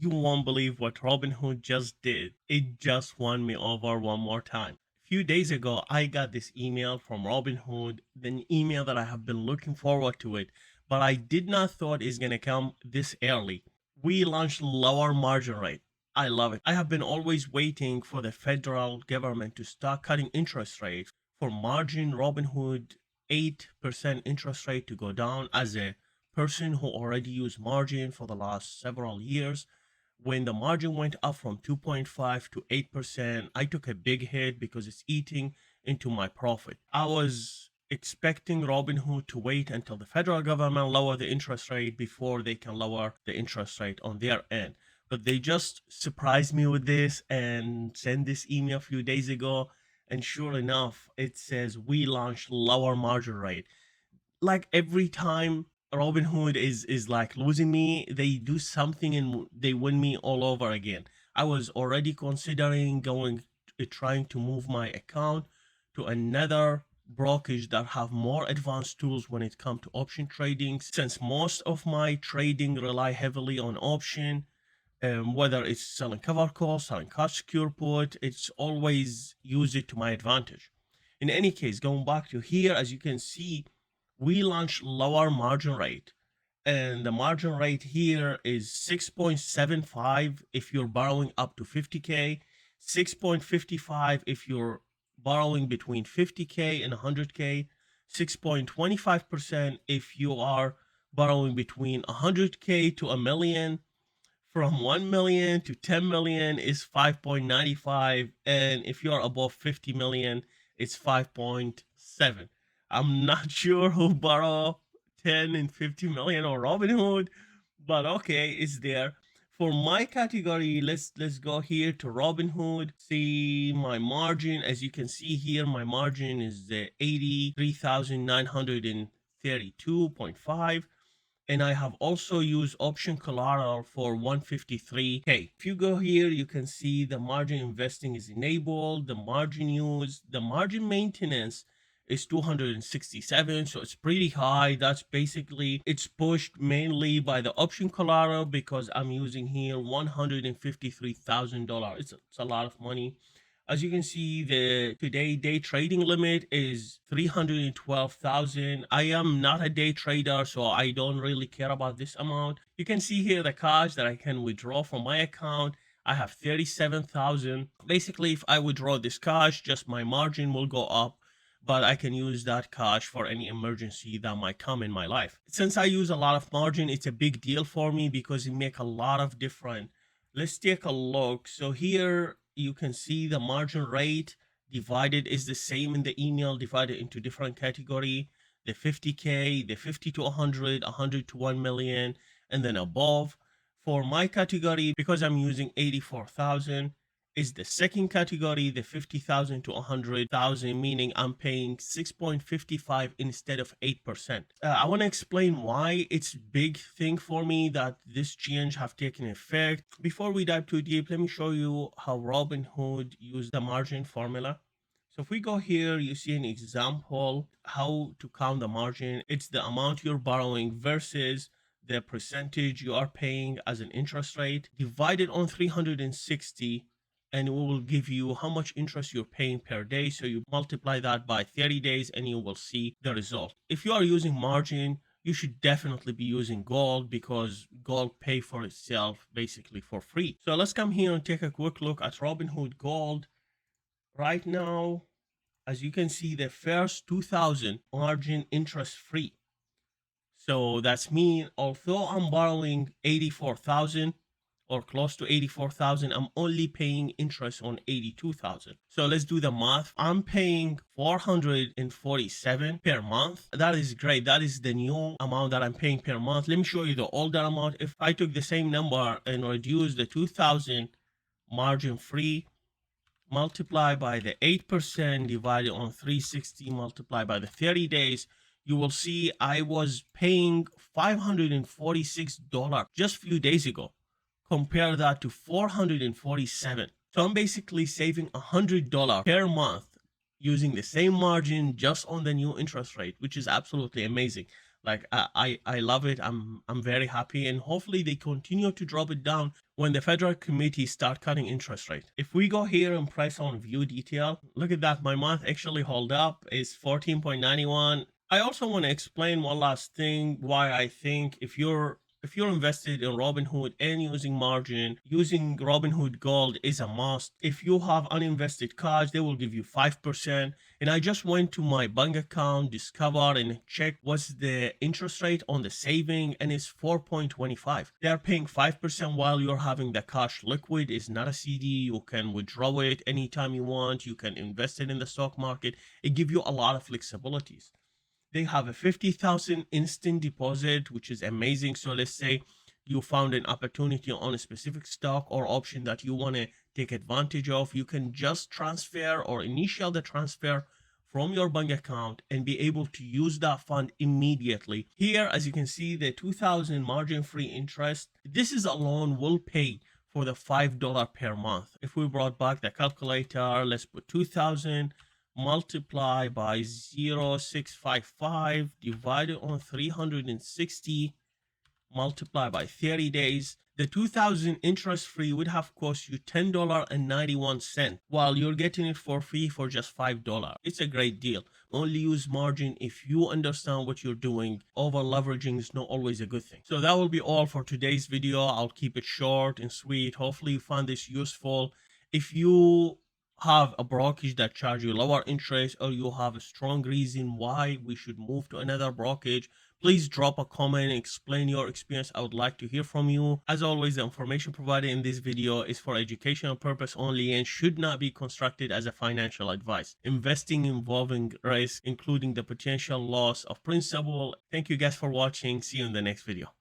You won't believe what Robinhood just did. It just won me over one more time. A few days ago, I got this email from Robinhood, the email that I have been looking forward to it, but I did not thought it's gonna come this early. We launched lower margin rate. I love it. I have been always waiting for the federal government to start cutting interest rates for margin Robinhood 8% interest rate to go down. As a person who already used margin for the last several years, when the margin went up from 2.5 to 8%, I took a big hit because it's eating into my profit. I was expecting Robinhood to wait until the federal government lower the interest rate before they can lower the interest rate on their end. But they just surprised me with this and sent this email a few days ago. And sure enough, it says we launched lower margin rate. Like every time Robinhood is like losing me, they do something and they win me all over again. I was already considering trying to move my account to another brokerage that have more advanced tools when it comes to option trading, since most of my trading rely heavily on option. Whether it's selling cover calls, selling cash secure put, it's always use it to my advantage. In any case, going back to here, as you can see, we launched lower margin rate, and the margin rate here is 6.75 if you're borrowing up to 50k, 6.55 if you're borrowing between 50k and 100k, 6.25% if you are borrowing between 100k to a million. From 1 million to 10 million is 5.95, and if you're above 50 million, it's 5.7. I'm not sure who borrow 10 and 50 million on Robinhood, but okay, it's there. For my category, let's go here to Robinhood, see my margin. As you can see here, my margin is 83,932.5, and I have also used option collateral for 153k. If you go here, you can see the margin investing is enabled, the margin use, the margin maintenance is 267, so it's pretty high. That's basically, it's pushed mainly by the option collateral because I'm using here $153,000. It's a lot of money. As you can see, the today day trading limit is 312,000. I am not a day trader, so I don't really care about this amount. You can see here the cash that I can withdraw from my account. I have 37,000. Basically, if I withdraw this cash, just my margin will go up, but I can use that cash for any emergency that might come in my life. Since I use a lot of margin, it's a big deal for me because it make a lot of different. Let's take a look. So here you can see the margin rate divided is the same in the email, divided into different category, the 50k, the 50 to 100, 100 to 1 million, and then above. For my category, because I'm using 84,000, is the second category, the 50,000 to 100,000, meaning I'm paying 6.55 instead of 8%. I want to explain why it's big thing for me that this change have taken effect. Before we dive too deep, let me show you how Robinhood used the margin formula. So if we go here, you see an example how to count the margin. It's the amount you're borrowing versus the percentage you are paying as an interest rate divided on 360, and it will give you how much interest you're paying per day. So you multiply that by 30 days and you will see the result. If you are using margin, you should definitely be using gold because gold pay for itself basically for free. So let's come here and take a quick look at Robinhood Gold. Right now, as you can see, the first 2,000 margin interest free. So that's mean, although I'm borrowing 84,000 or close to 84,000, I'm only paying interest on 82,000. So let's do the math. I'm paying 447 per month. That is great. That is the new amount that I'm paying per month. Let me show you the older amount. If I took the same number and reduce the 2,000 margin free, multiply by the 8% divided on 360, multiply by the 30 days, you will see I was paying $546 just a few days ago. Compare that to 447. So I'm basically saving $100 per month using the same margin just on the new interest rate, which is absolutely amazing. Like I love it. I'm very happy, and hopefully they continue to drop it down when the federal committee start cutting interest rate. If we go here and press on view detail, look at that. My month actually hold up is 14.91. I also want to explain one last thing why I think if you're invested in Robinhood and using margin, using Robinhood Gold is a must. If you have uninvested cash, they will give you 5%. And I just went to my bank account, discovered and checked what's the interest rate on the saving, and it's 4.25. They're paying 5% while you're having the cash liquid. It's not a CD. You can withdraw it anytime you want. You can invest it in the stock market. It gives you a lot of flexibilities. They have a 50,000 instant deposit, which is amazing. So let's say you found an opportunity on a specific stock or option that you want to take advantage of. You can just transfer or initial the transfer from your bank account and be able to use that fund immediately. Here, as you can see, the 2,000 margin free interest, this is alone will pay for the $5 per month. If we brought back the calculator, let's put 2,000 multiply by 0.655 divided on 360 multiply by 30 days. The 2,000 interest free would have cost you $10.91 while you're getting it for free for just $5. It's a great deal. Only use margin if you understand what you're doing. Over leveraging is not always a good thing. So that will be all for today's video. I'll keep it short and sweet. Hopefully you found this useful. If you have a brokerage that charge you lower interest, or you have a strong reason why we should move to another brokerage, please drop a comment and explain your experience. I would like to hear from you. As always, the information provided in this video is for educational purpose only and should not be constructed as a financial advice. Investing involving risk, including the potential loss of principal. Thank you guys for watching. See you in the next video.